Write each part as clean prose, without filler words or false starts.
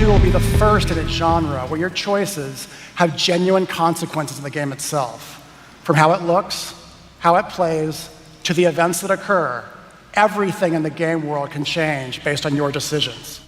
2 will be the first in its genre where your choices have genuine consequences in the game itself. From how it looks, how it plays, to the events that occur, everything in the game world can change based on your decisions.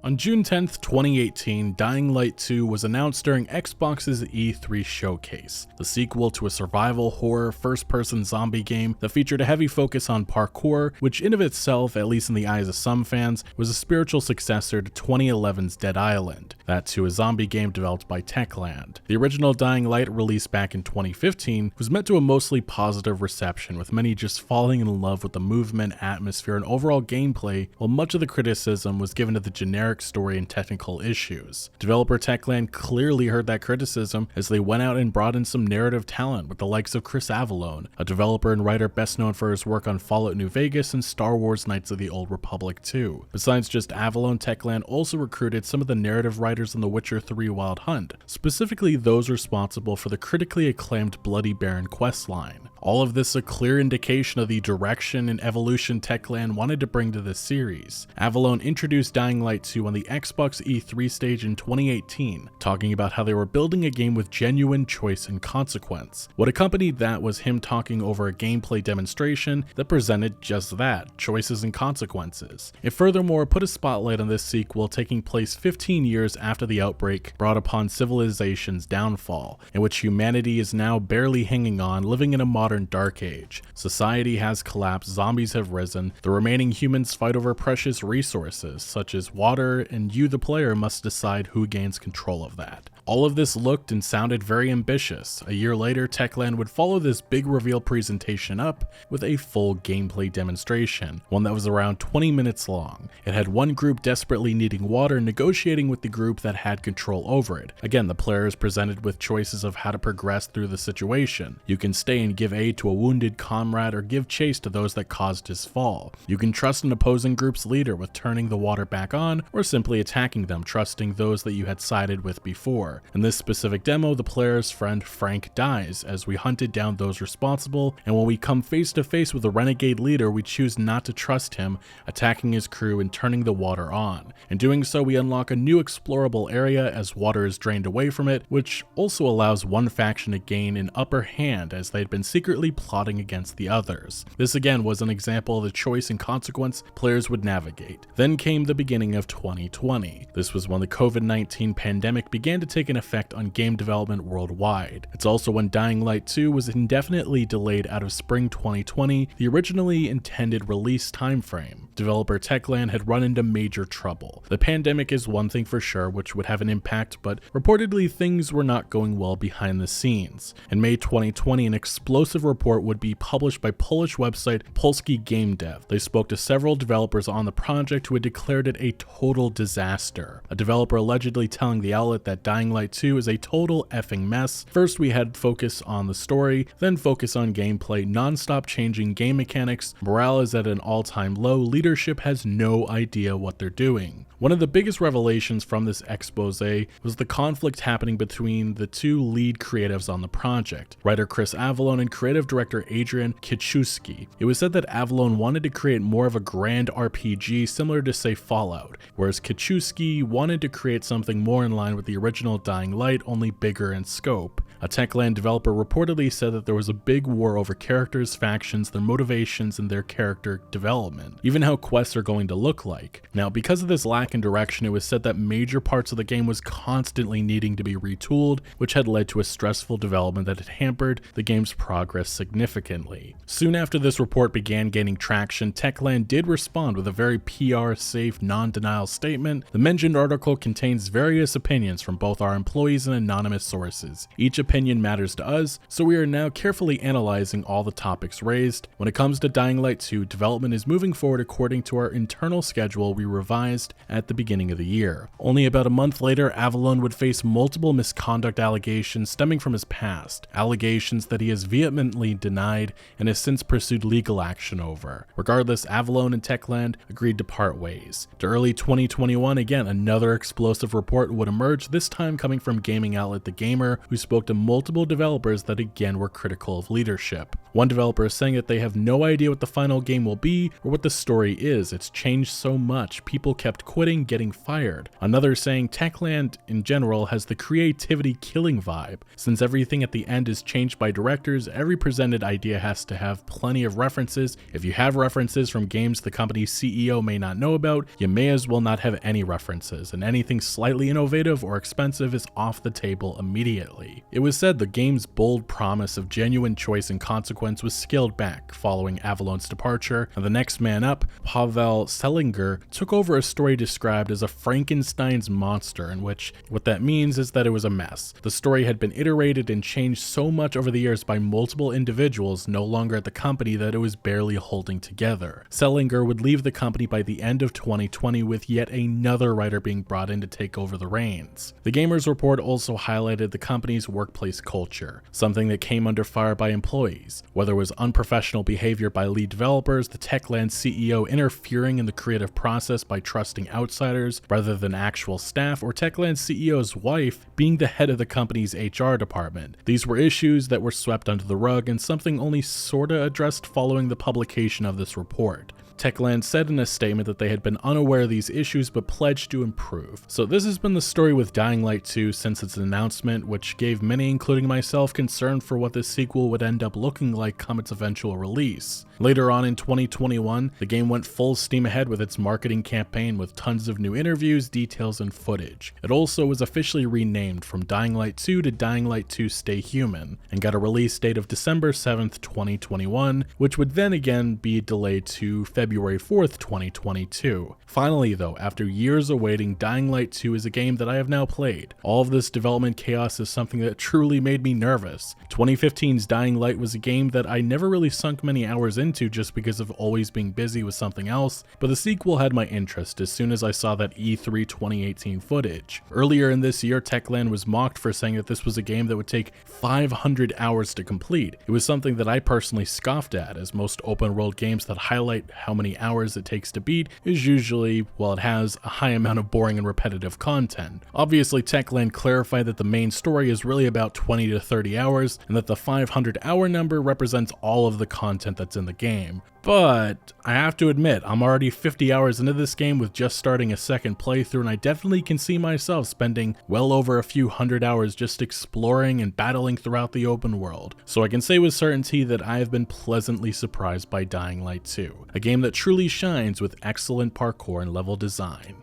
On June 10th, 2018, Dying Light 2 was announced during Xbox's E3 showcase, the sequel to a survival horror first-person zombie game that featured a heavy focus on parkour, which in of itself, at least in the eyes of some fans, was a spiritual successor to 2011's Dead Island, that too a zombie game developed by Techland. The original Dying Light, released back in 2015, was met to a mostly positive reception, with many just falling in love with the movement, atmosphere, and overall gameplay, while much of the criticism was given to the generic story and technical issues. Developer Techland clearly heard that criticism as they went out and brought in some narrative talent with the likes of Chris Avellone, a developer and writer best known for his work on Fallout New Vegas and Star Wars Knights of the Old Republic 2. Besides just Avellone, Techland also recruited some of the narrative writers on The Witcher 3 Wild Hunt, specifically those responsible for the critically acclaimed Bloody Baron questline. All of this a clear indication of the direction and evolution Techland wanted to bring to this series. Avellone introduced Dying Light 2 on the Xbox E3 stage in 2018, talking about how they were building a game with genuine choice and consequence. What accompanied that was him talking over a gameplay demonstration that presented just that, choices and consequences. It furthermore put a spotlight on this sequel taking place 15 years after the outbreak brought upon civilization's downfall, in which humanity is now barely hanging on, living in a modern dark age. Society has collapsed, zombies have risen, the remaining humans fight over precious resources such as water, and you the player must decide who gains control of that. All of this looked and sounded very ambitious. A year later, Techland would follow this big reveal presentation up with a full gameplay demonstration, one that was around 20 minutes long. It had one group desperately needing water negotiating with the group that had control over it. Again, the player is presented with choices of how to progress through the situation. You can stay and give aid to a wounded comrade or give chase to those that caused his fall. You can trust an opposing group's leader with turning the water back on, or simply attacking them, trusting those that you had sided with before. In this specific demo, the player's friend Frank dies as we hunted down those responsible, and when we come face to face with the renegade leader, we choose not to trust him, attacking his crew and turning the water on. In doing so, we unlock a new explorable area as water is drained away from it, which also allows one faction to gain an upper hand as they had been secretly plotting against the others. This again was an example of the choice and consequence players would navigate. Then came the beginning of 2020. This was when the COVID-19 pandemic began to take an effect on game development worldwide. It's also when Dying Light 2 was indefinitely delayed out of spring 2020, the originally intended release timeframe. Developer Techland had run into major trouble. The pandemic is one thing for sure, which would have an impact, but reportedly things were not going well behind the scenes. In May 2020, an explosive report would be published by Polish website Polski Game Dev. They spoke to several developers on the project who had declared it a total disaster. A developer allegedly telling the outlet that Dying Light 2 is a total effing mess. First we had focus on the story, then focus on gameplay, non-stop changing game mechanics, morale is at an all-time low, leadership has no idea what they're doing. One of the biggest revelations from this expose was the conflict happening between the two lead creatives on the project, writer Chris Avellone and creative director Adrian Kichuski. It was said that Avellone wanted to create more of a grand RPG similar to say Fallout, whereas Kichuski wanted to create something more in line with the original Dying Light, only bigger in scope. A Techland developer reportedly said that there was a big war over characters, factions, their motivations, and their character development, even how quests are going to look like. Now, because of this lack in direction, it was said that major parts of the game was constantly needing to be retooled, which had led to a stressful development that had hampered the game's progress significantly. Soon after this report began gaining traction, Techland did respond with a very PR-safe, non-denial statement. The mentioned article contains various opinions from both our employees and anonymous sources. Each opinion matters to us, so we are now carefully analyzing all the topics raised. When it comes to Dying Light 2, development is moving forward according to our internal schedule we revised at the beginning of the year. Only about a month later, Avellone would face multiple misconduct allegations stemming from his past, allegations that he has vehemently denied and has since pursued legal action over. Regardless, Avellone and Techland agreed to part ways. To early 2021, again, another explosive report would emerge, this time coming from gaming outlet The Gamer, who spoke to multiple developers that again were critical of leadership. One developer is saying that they have no idea what the final game will be or what the story is. It's changed so much. People kept quitting quitting, getting fired. Another saying Techland in general has the creativity killing vibe. Since everything at the end is changed by directors, every presented idea has to have plenty of references. If you have references from games the company's CEO may not know about, you may as well not have any references, and anything slightly innovative or expensive is off the table immediately. It was said the game's bold promise of genuine choice and consequence was scaled back following Avalon's departure, and the next man up, Pavel Selinger, took over a story described as a Frankenstein's monster, in which what that means is that it was a mess. The story had been iterated and changed so much over the years by multiple individuals no longer at the company that it was barely holding together. Selinger would leave the company by the end of 2020 with yet another writer being brought in to take over the reins. The Gamers Report also highlighted the company's workplace culture, something that came under fire by employees. Whether it was unprofessional behavior by lead developers, the Techland CEO interfering in the creative process by trusting outsiders rather than actual staff, or Techland CEO's wife being the head of the company's HR department. These were issues that were swept under the rug and something only sorta addressed following the publication of this report. Techland said in a statement that they had been unaware of these issues but pledged to improve. So this has been the story with Dying Light 2 since its announcement, which gave many, including myself, concern for what this sequel would end up looking like come its eventual release. Later on in 2021, the game went full steam ahead with its marketing campaign with tons of new interviews, details, and footage. It also was officially renamed from Dying Light 2 to Dying Light 2 Stay Human, and got a release date of December 7th, 2021, which would then again be delayed to February 4th, 2022. Finally though, after years awaiting, Dying Light 2 is a game that I have now played. All of this development chaos is something that truly made me nervous. 2015's Dying Light was a game that I never really sunk many hours into just because of always being busy with something else, but the sequel had my interest as soon as I saw that E3 2018 footage. Earlier in this year, Techland was mocked for saying that this was a game that would take 500 hours to complete. It was something that I personally scoffed at, as most open world games that highlight how many hours it takes to beat is usually, well, it has a high amount of boring and repetitive content. Obviously, Techland clarified that the main story is really about 20 to 30 hours, and that the 500 hour number represents all of the content that's in the game. But I have to admit, I'm already 50 hours into this game with just starting a second playthrough, and I definitely can see myself spending well over a few hundred hours just exploring and battling throughout the open world. So I can say with certainty that I have been pleasantly surprised by Dying Light 2, a game that truly shines with excellent parkour and level design.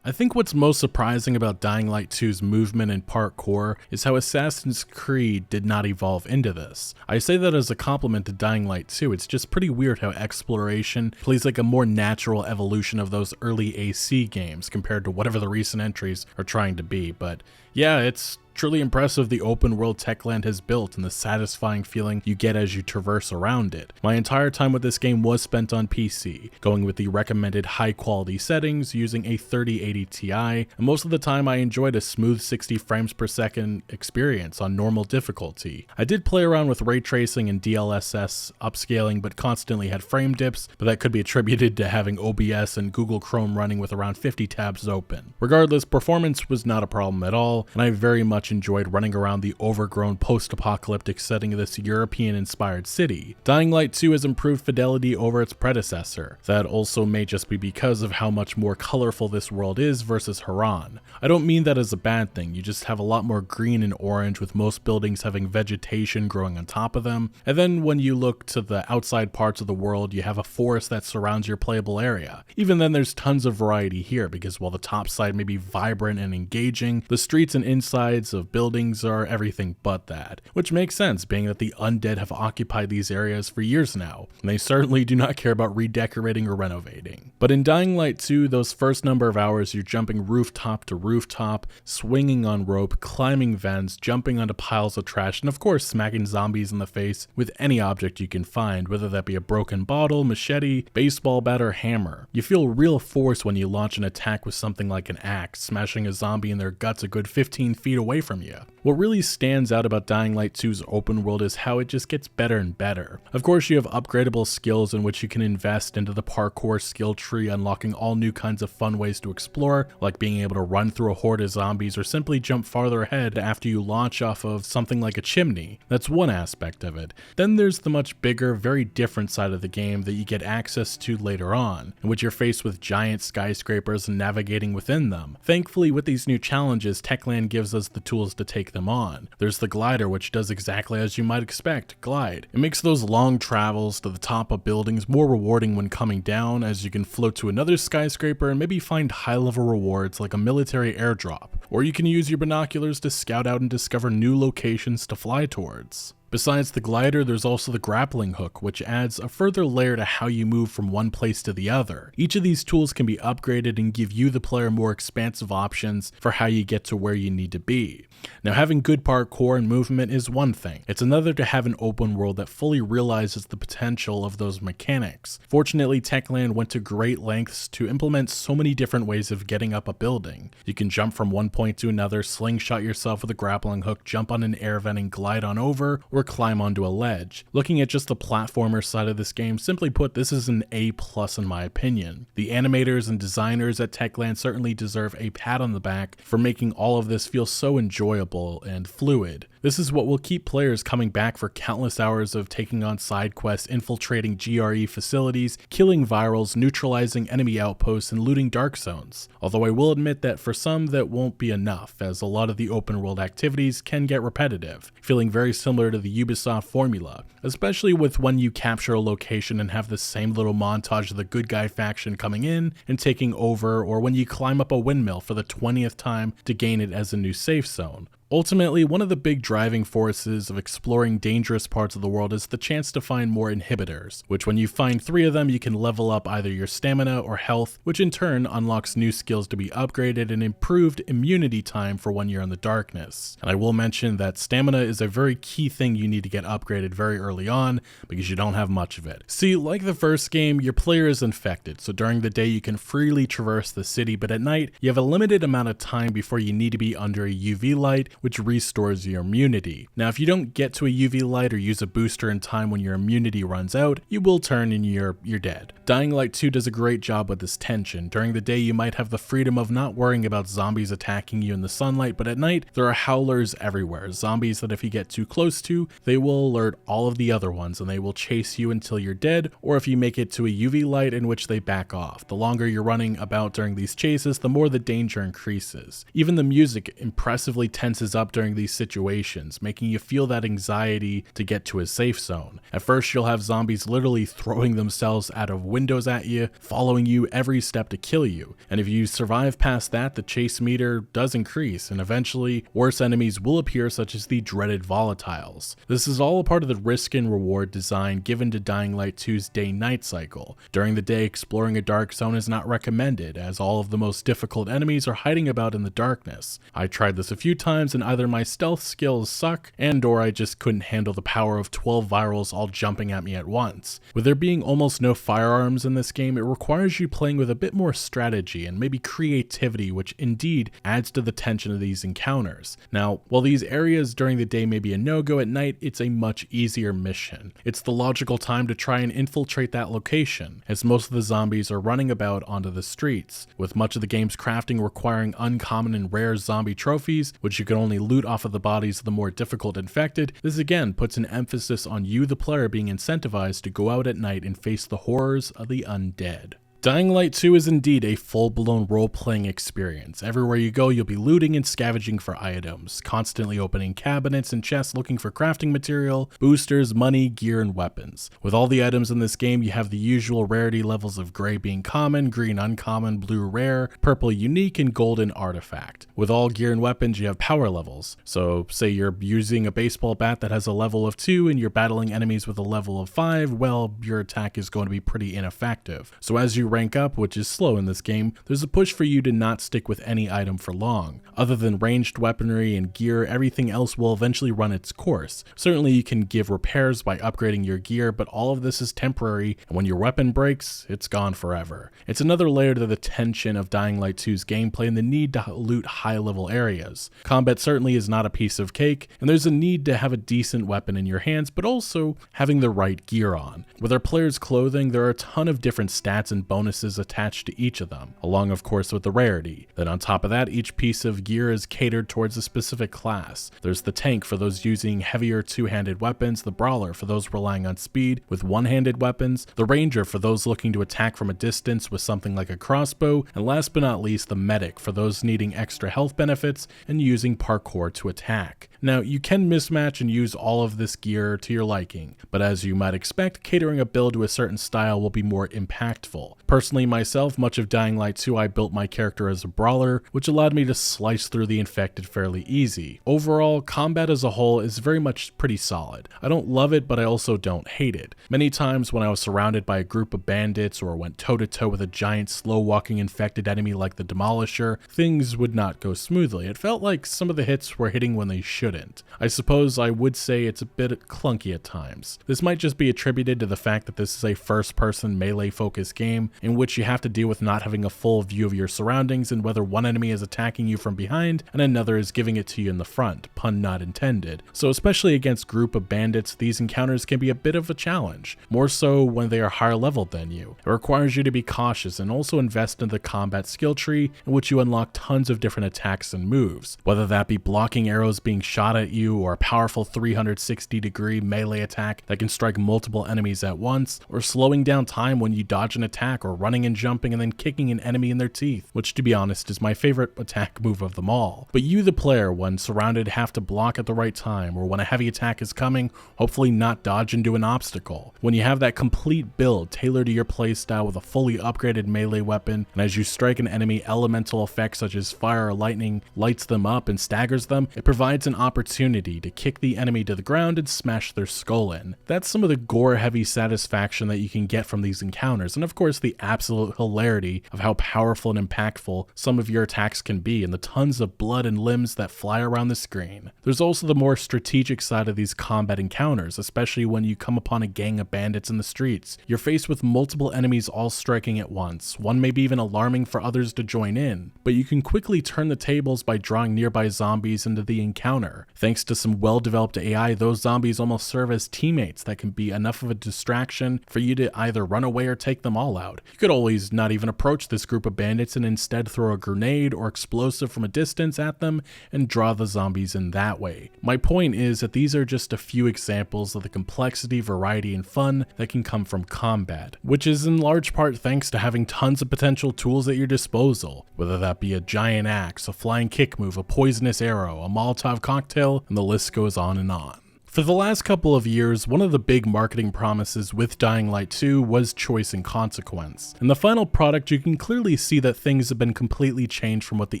I think what's most surprising about Dying Light 2's movement and parkour is how Assassin's Creed did not evolve into this. I say that as a compliment to Dying Light 2, it's just pretty weird how exploration plays like a more natural evolution of those early AC games compared to whatever the recent entries are trying to be, but yeah, it's truly impressive the open world Techland has built and the satisfying feeling you get as you traverse around it. My entire time with this game was spent on PC, going with the recommended high quality settings using a 3080 Ti, and most of the time I enjoyed a smooth 60 frames per second experience on normal difficulty. I did play around with ray tracing and DLSS upscaling, but constantly had frame dips, but that could be attributed to having OBS and Google Chrome running with around 50 tabs open. Regardless, performance was not a problem at all, and I very much enjoyed running around the overgrown post-apocalyptic setting of this European-inspired city. Dying Light 2 has improved fidelity over its predecessor. That also may just be because of how much more colorful this world is versus Haran. I don't mean that as a bad thing, you just have a lot more green and orange, with most buildings having vegetation growing on top of them, and then when you look to the outside parts of the world, you have a forest that surrounds your playable area. Even then, there's tons of variety here, because while the top side may be vibrant and engaging, the streets and insides of buildings are everything but that, which makes sense being that the undead have occupied these areas for years now, and they certainly do not care about redecorating or renovating. But in Dying Light 2, those first number of hours you're jumping rooftop to rooftop, swinging on rope, climbing vents, jumping onto piles of trash, and of course smacking zombies in the face with any object you can find, whether that be a broken bottle, machete, baseball bat, or hammer. You feel real force when you launch an attack with something like an axe, smashing a zombie in their guts a good 15 feet away from you. What really stands out about Dying Light 2's open world is how it just gets better and better. Of course, you have upgradable skills in which you can invest into the parkour skill tree, unlocking all new kinds of fun ways to explore, like being able to run through a horde of zombies or simply jump farther ahead after you launch off of something like a chimney. That's one aspect of it. Then there's the much bigger, very different side of the game that you get access to later on, in which you're faced with giant skyscrapers and navigating within them. Thankfully, with these new challenges, Techland gives us the tools to take them on. There's the glider, which does exactly as you might expect, glide. It makes those long travels to the top of buildings more rewarding when coming down, as you can float to another skyscraper and maybe find high-level rewards like a military airdrop. Or you can use your binoculars to scout out and discover new locations to fly towards. Besides the glider, there's also the grappling hook, which adds a further layer to how you move from one place to the other. Each of these tools can be upgraded and give you, the player, more expansive options for how you get to where you need to be. Now, having good parkour and movement is one thing. It's another to have an open world that fully realizes the potential of those mechanics. Fortunately, Techland went to great lengths to implement so many different ways of getting up a building. You can jump from one point to another, slingshot yourself with a grappling hook, jump on an air vent and glide on over, or climb onto a ledge. Looking at just the platformer side of this game, simply put, this is an A+ in my opinion. The animators and designers at Techland certainly deserve a pat on the back for making all of this feel so enjoyable and fluid. This is what will keep players coming back for countless hours of taking on side quests, infiltrating GRE facilities, killing virals, neutralizing enemy outposts, and looting dark zones. Although I will admit that for some that won't be enough, as a lot of the open world activities can get repetitive, feeling very similar to the Ubisoft formula, especially with when you capture a location and have the same little montage of the good guy faction coming in and taking over, or when you climb up a windmill for the 20th time to gain it as a new safe zone. Ultimately, one of the big driving forces of exploring dangerous parts of the world is the chance to find more inhibitors, which when you find 3 of them, you can level up either your stamina or health, which in turn unlocks new skills to be upgraded and improved immunity time for when you're in the darkness. And I will mention that stamina is a very key thing you need to get upgraded very early on, because you don't have much of it. See, like the first game, your player is infected, so during the day you can freely traverse the city, but at night, you have a limited amount of time before you need to be under a UV light, which restores your immunity. Now, if you don't get to a UV light or use a booster in time when your immunity runs out, you will turn and you're dead. Dying Light 2 does a great job with this tension. During the day, you might have the freedom of not worrying about zombies attacking you in the sunlight, but at night, there are howlers everywhere. Zombies that if you get too close to, they will alert all of the other ones and they will chase you until you're dead, or if you make it to a UV light, in which they back off. The longer you're running about during these chases, the more the danger increases. Even the music impressively tenses up during these situations, making you feel that anxiety to get to a safe zone. At first, you'll have zombies literally throwing themselves out of windows at you, following you every step to kill you. And if you survive past that, the chase meter does increase, and eventually, worse enemies will appear, such as the dreaded volatiles. This is all a part of the risk and reward design given to Dying Light 2's day-night cycle. During the day, exploring a dark zone is not recommended, as all of the most difficult enemies are hiding about in the darkness. I tried this a few times, and either my stealth skills suck, or I just couldn't handle the power of 12 virals all jumping at me at once. With there being almost no firearms in this game, it requires you playing with a bit more strategy and maybe creativity, which indeed adds to the tension of these encounters. Now, while these areas during the day may be a no-go, at night it's a much easier mission. It's the logical time to try and infiltrate that location, as most of the zombies are running about onto the streets, with much of the game's crafting requiring uncommon and rare zombie trophies, which you can only loot off of the bodies of the more difficult infected. This again puts an emphasis on you, the player, being incentivized to go out at night and face the horrors of the undead. Dying Light 2 is indeed a full-blown role-playing experience. Everywhere you go, you'll be looting and scavenging for items, constantly opening cabinets and chests looking for crafting material, boosters, money, gear, and weapons. With all the items in this game, you have the usual rarity levels of gray being common, green uncommon, blue rare, purple unique, and golden artifact. With all gear and weapons, you have power levels. So say you're using a baseball bat that has a level of 2 and you're battling enemies with a level of 5, well, your attack is going to be pretty ineffective. So as you rank up, which is slow in this game, there's a push for you to not stick with any item for long. Other than ranged weaponry and gear, everything else will eventually run its course. Certainly you can give repairs by upgrading your gear, but all of this is temporary, and when your weapon breaks, it's gone forever. It's another layer to the tension of Dying Light 2's gameplay and the need to loot high-level areas. Combat certainly is not a piece of cake, and there's a need to have a decent weapon in your hands, but also having the right gear on. With our players' clothing, there are a ton of different stats and bonuses attached to each of them, along of course with the rarity. Then on top of that, each piece of gear is catered towards a specific class. There's the tank for those using heavier two-handed weapons, the brawler for those relying on speed with one-handed weapons, the ranger for those looking to attack from a distance with something like a crossbow, and last but not least, the medic for those needing extra health benefits and using parkour to attack. Now, you can mismatch and use all of this gear to your liking, but as you might expect, catering a build to a certain style will be more impactful. Personally myself, much of Dying Light 2 I built my character as a brawler, which allowed me to slice through the infected fairly easy. Overall, combat as a whole is very much pretty solid. I don't love it, but I also don't hate it. Many times when I was surrounded by a group of bandits or went toe-to-toe with a giant slow-walking infected enemy like the Demolisher, things would not go smoothly. It felt like some of the hits were hitting when they shouldn't. I suppose I would say it's a bit clunky at times. This might just be attributed to the fact that this is a first-person melee-focused game in which you have to deal with not having a full view of your surroundings and whether one enemy is attacking you from behind and another is giving it to you in the front, pun not intended. So especially against group of bandits, these encounters can be a bit of a challenge, more so when they are higher level than you. It requires you to be cautious and also invest in the combat skill tree in which you unlock tons of different attacks and moves, whether that be blocking arrows being shot at you or a powerful 360-degree melee attack that can strike multiple enemies at once, or slowing down time when you dodge an attack or running and jumping and then kicking an enemy in their teeth, which to be honest is my favorite attack move of them all. But you the player, when surrounded, have to block at the right time, or when a heavy attack is coming, hopefully not dodge into an obstacle. When you have that complete build tailored to your playstyle with a fully upgraded melee weapon, and as you strike an enemy, elemental effects such as fire or lightning lights them up and staggers them, it provides an opportunity to kick the enemy to the ground and smash their skull in. That's some of the gore-heavy satisfaction that you can get from these encounters, and of course the absolute hilarity of how powerful and impactful some of your attacks can be and the tons of blood and limbs that fly around the screen. There's also the more strategic side of these combat encounters, especially when you come upon a gang of bandits in the streets. You're faced with multiple enemies all striking at once. One may be even alarming for others to join in, but you can quickly turn the tables by drawing nearby zombies into the encounter. Thanks to some well-developed AI, those zombies almost serve as teammates that can be enough of a distraction for you to either run away or take them all out. You could always not even approach this group of bandits and instead throw a grenade or explosive from a distance at them and draw the zombies in that way. My point is that these are just a few examples of the complexity, variety, and fun that can come from combat, which is in large part thanks to having tons of potential tools at your disposal, whether that be a giant axe, a flying kick move, a poisonous arrow, a Molotov cocktail, and the list goes on and on. For the last couple of years, one of the big marketing promises with Dying Light 2 was choice and consequence. In the final product, you can clearly see that things have been completely changed from what the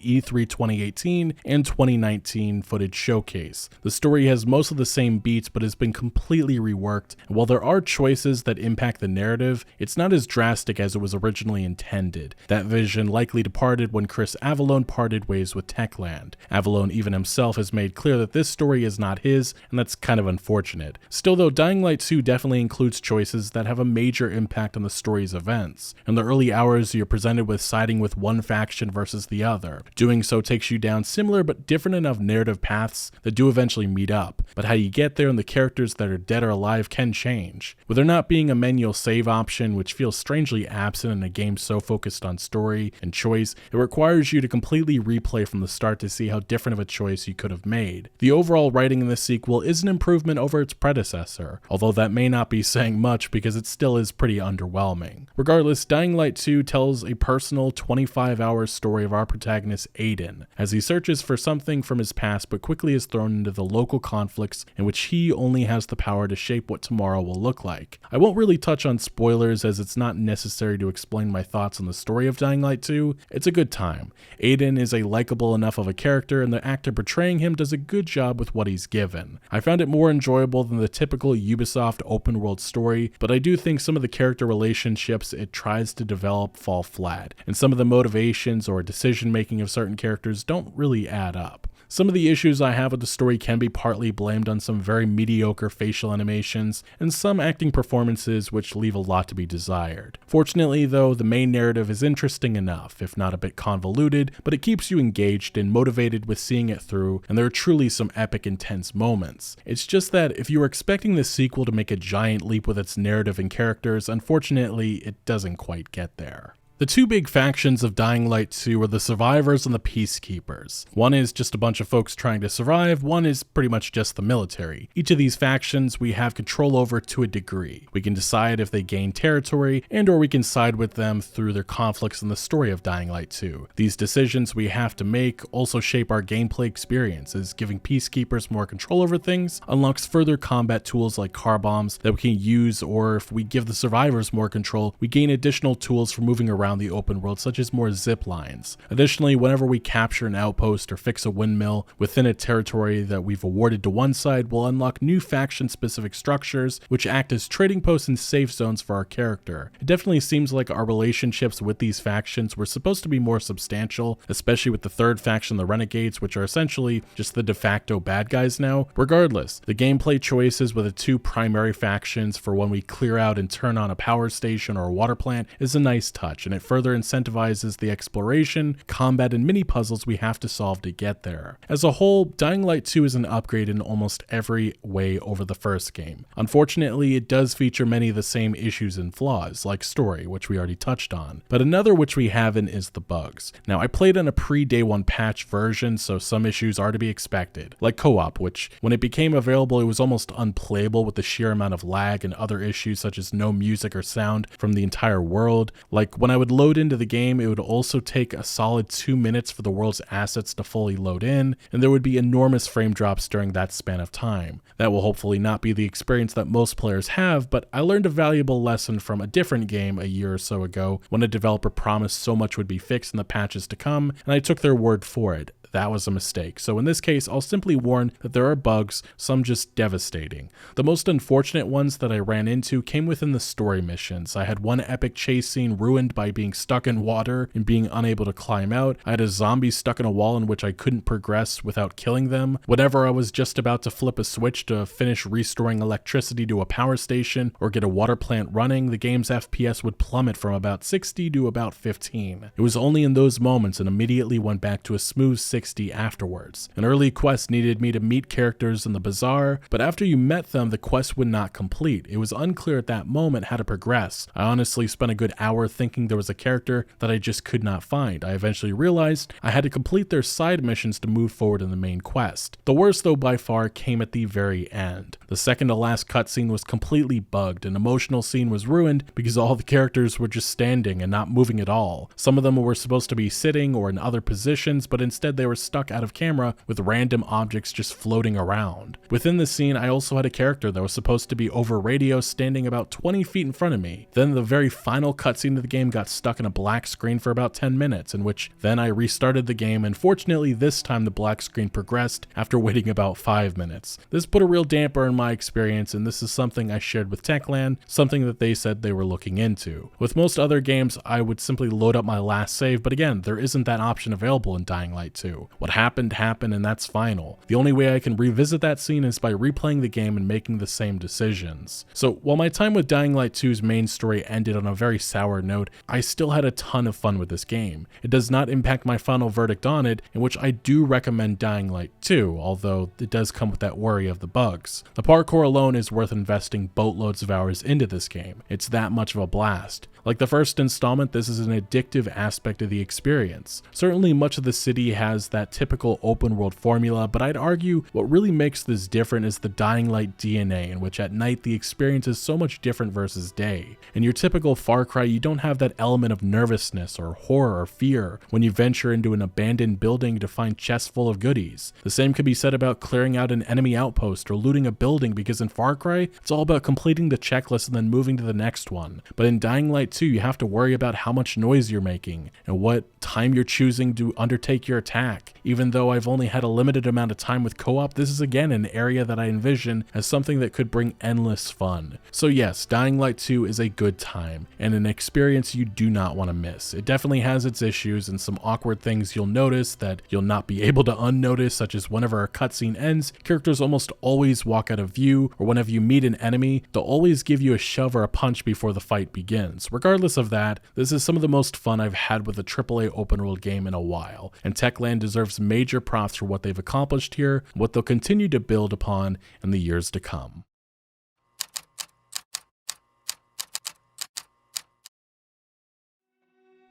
E3 2018 and 2019 footage showcase. The story has most of the same beats but has been completely reworked, and while there are choices that impact the narrative, it's not as drastic as it was originally intended. That vision likely departed when Chris Avellone parted ways with Techland. Avellone even himself has made clear that this story is not his, and that's kind of unfortunate. Still though, Dying Light 2 definitely includes choices that have a major impact on the story's events. In the early hours, you're presented with siding with one faction versus the other. Doing so takes you down similar but different enough narrative paths that do eventually meet up, but how you get there and the characters that are dead or alive can change. With there not being a manual save option, which feels strangely absent in a game so focused on story and choice, it requires you to completely replay from the start to see how different of a choice you could have made. The overall writing in this sequel is an improvement over its predecessor, although that may not be saying much because it still is pretty underwhelming. Regardless, Dying Light 2 tells a personal 25-hour story of our protagonist Aiden, as he searches for something from his past but quickly is thrown into the local conflicts in which he only has the power to shape what tomorrow will look like. I won't really touch on spoilers as it's not necessary to explain my thoughts on the story of Dying Light 2. It's a good time. Aiden is a likable enough of a character and the actor portraying him does a good job with what he's given. I found it more more enjoyable than the typical Ubisoft open world story, but I do think some of the character relationships it tries to develop fall flat, and some of the motivations or decision making of certain characters don't really add up. Some of the issues I have with the story can be partly blamed on some very mediocre facial animations and some acting performances which leave a lot to be desired. Fortunately though, the main narrative is interesting enough, if not a bit convoluted, but it keeps you engaged and motivated with seeing it through, and there are truly some epic intense moments. It's just that if you were expecting this sequel to make a giant leap with its narrative and characters, unfortunately it doesn't quite get there. The two big factions of Dying Light 2 are the survivors and the peacekeepers. One is just a bunch of folks trying to survive, one is pretty much just the military. Each of these factions we have control over to a degree. We can decide if they gain territory, and or we can side with them through their conflicts in the story of Dying Light 2. These decisions we have to make also shape our gameplay experience, as giving peacekeepers more control over things unlocks further combat tools like car bombs that we can use, or if we give the survivors more control, we gain additional tools for moving around the open world, such as more zip lines. Additionally, whenever we capture an outpost or fix a windmill within a territory that we've awarded to one side, we'll unlock new faction specific structures which act as trading posts and safe zones for our character. It definitely seems like our relationships with these factions were supposed to be more substantial, especially with the third faction, the Renegades, which are essentially just the de facto bad guys now. Regardless, the gameplay choices with the two primary factions for when we clear out and turn on a power station or a water plant is a nice touch, and it further incentivizes the exploration, combat, and mini puzzles we have to solve to get there. As a whole, Dying Light 2 is an upgrade in almost every way over the first game. Unfortunately, it does feature many of the same issues and flaws, like story, which we already touched on, but another which we haven't is the bugs. Now, I played on a pre-day one patch version, so some issues are to be expected, like co-op, which when it became available it was almost unplayable with the sheer amount of lag and other issues such as no music or sound from the entire world. Like when I would load into the game, it would also take a solid 2 minutes for the world's assets to fully load in, and there would be enormous frame drops during that span of time. That will hopefully not be the experience that most players have, but I learned a valuable lesson from a different game a year or so ago when a developer promised so much would be fixed in the patches to come, and I took their word for it. That was a mistake. So in this case, I'll simply warn that there are bugs, some just devastating. The most unfortunate ones that I ran into came within the story missions. I had one epic chase scene ruined by being stuck in water and being unable to climb out. I had a zombie stuck in a wall in which I couldn't progress without killing them. Whenever I was just about to flip a switch to finish restoring electricity to a power station or get a water plant running, the game's FPS would plummet from about 60 to about 15. It was only in those moments and immediately went back to a smooth 60 afterwards. An early quest needed me to meet characters in the bazaar, but after you met them, the quest would not complete. It was unclear at that moment how to progress. I honestly spent a good hour thinking there was a character that I just could not find. I eventually realized I had to complete their side missions to move forward in the main quest. The worst though by far came at the very end. The second to last cutscene was completely bugged. An emotional scene was ruined because all the characters were just standing and not moving at all. Some of them were supposed to be sitting or in other positions, but instead they were stuck out of camera with random objects just floating around. Within the scene, I also had a character that was supposed to be over radio standing about 20 feet in front of me. Then the very final cutscene of the game got stuck in a black screen for about 10 minutes, in which then I restarted the game, and fortunately this time the black screen progressed after waiting about 5 minutes. This put a real damper in my experience, and this is something I shared with Techland, something that they said they were looking into. With most other games, I would simply load up my last save, but again, there isn't that option available in Dying Light 2. What happened, and that's final. The only way I can revisit that scene is by replaying the game and making the same decisions. So while my time with Dying Light 2's main story ended on a very sour note, I still had a ton of fun with this game. It does not impact my final verdict on it, in which I do recommend Dying Light 2, although it does come with that worry of the bugs. The parkour alone is worth investing boatloads of hours into this game. It's that much of a blast. Like the first installment, this is an addictive aspect of the experience. Certainly much of the city has that typical open world formula, but I'd argue what really makes this different is the Dying Light DNA, in which at night the experience is so much different versus day. In your typical Far Cry, you don't have that element of nervousness or horror or fear when you venture into an abandoned building to find chests full of goodies. The same could be said about clearing out an enemy outpost or looting a building, because in Far Cry, it's all about completing the checklist and then moving to the next one. But in Dying Light 2, you have to worry about how much noise you're making and what time you're choosing to undertake your attack. back. Even though I've only had a limited amount of time with co-op, this is again an area that I envision as something that could bring endless fun. So yes, Dying Light 2 is a good time, and an experience you do not want to miss. It definitely has its issues and some awkward things you'll notice that you'll not be able to unnotice, such as whenever a cutscene ends, characters almost always walk out of view, or whenever you meet an enemy, they'll always give you a shove or a punch before the fight begins. Regardless of that, this is some of the most fun I've had with a AAA open world game in a while, and Techland deserves major props for what they've accomplished here, what they'll continue to build upon in the years to come.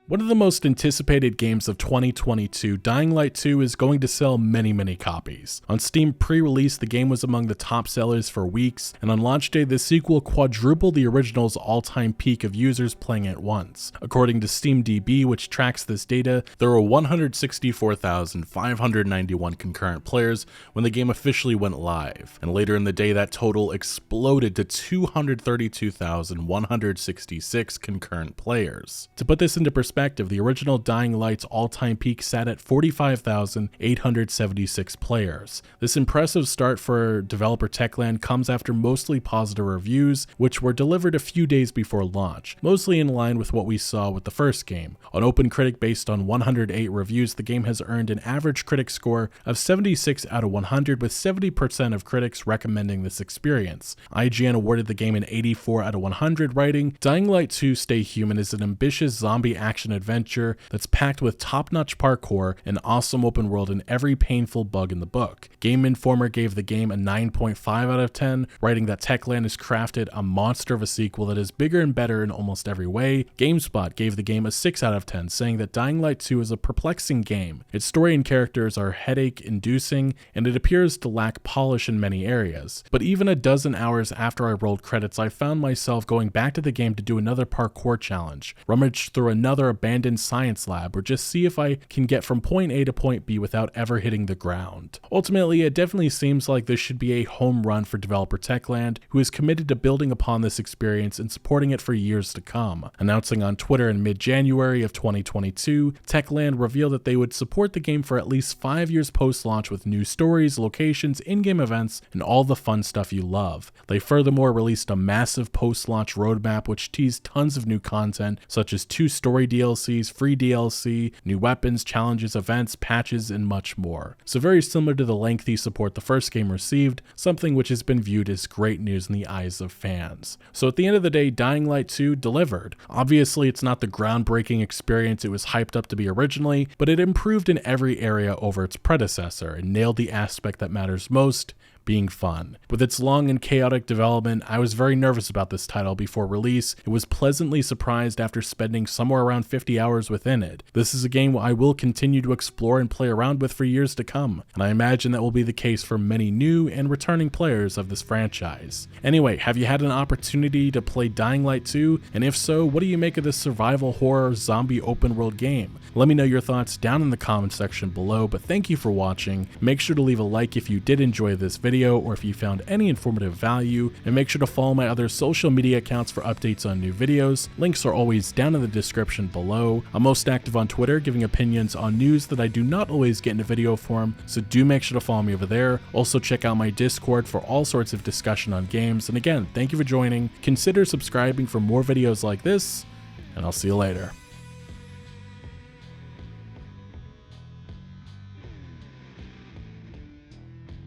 One of the most anticipated games of 2022, Dying Light 2 is going to sell many copies. On Steam pre-release, the game was among the top sellers for weeks, and on launch day, the sequel quadrupled the original's all-time peak of users playing it once. According to SteamDB, which tracks this data, there were 164,591 concurrent players when the game officially went live, and later in the day that total exploded to 232,166 concurrent players. To put this into perspective, the original Dying Light's all-time peak sat at 45,876 players. This impressive start for developer Techland comes after mostly positive reviews, which were delivered a few days before launch, mostly in line with what we saw with the first game. On OpenCritic, based on 108 reviews, the game has earned an average critic score of 76 out of 100, with 70% of critics recommending this experience. IGN awarded the game an 84 out of 100, writing, "Dying Light 2 Stay Human is an ambitious zombie action adventure that's packed with top-notch parkour and awesome open world in every painful bug in the book." Game Informer gave the game a 9.5 out of 10, writing that Techland has crafted a monster of a sequel that is bigger and better in almost every way. GameSpot gave the game a 6 out of 10, saying that Dying Light 2 is a perplexing game. Its story and characters are headache-inducing, and it appears to lack polish in many areas. But even a dozen hours after I rolled credits, I found myself going back to the game to do another parkour challenge, rummage through another abandoned science lab, or just see if I can get from point A to point B without ever hitting the ground. Ultimately, it definitely seems like this should be a home run for developer Techland, who is committed to building upon this experience and supporting it for years to come. Announcing on Twitter in mid-January of 2022, Techland revealed that they would support the game for at least 5 years post-launch with new stories, locations, in-game events, and all the fun stuff you love. They furthermore released a massive post-launch roadmap which teased tons of new content, such as 2 story DLCs, free DLC, new weapons, challenges, events, patches, and much more. So very similar to the lengthy support the first game received, something which has been viewed as great news in the eyes of fans. So at the end of the day, Dying Light 2 delivered. Obviously, it's not the groundbreaking experience it was hyped up to be originally, but it improved in every area over its predecessor and nailed the aspect that matters most, being fun. With its long and chaotic development, I was very nervous about this title before release. It was pleasantly surprised after spending somewhere around 50 hours within it. This is a game I will continue to explore and play around with for years to come, and I imagine that will be the case for many new and returning players of this franchise. Anyway, have you had an opportunity to play Dying Light 2? And if so, what do you make of this survival horror zombie open world game? Let me know your thoughts down in the comment section below, but thank you for watching. Make sure to leave a like if you did enjoy this video, or if you found any informative value, and make sure to follow my other social media accounts for updates on new videos. Links are always down in the description below. I'm most active on Twitter, giving opinions on news that I do not always get into video form, so do make sure to follow me over there. Also check out my Discord for all sorts of discussion on games, and again, thank you for joining. Consider subscribing for more videos like this, and I'll see you later.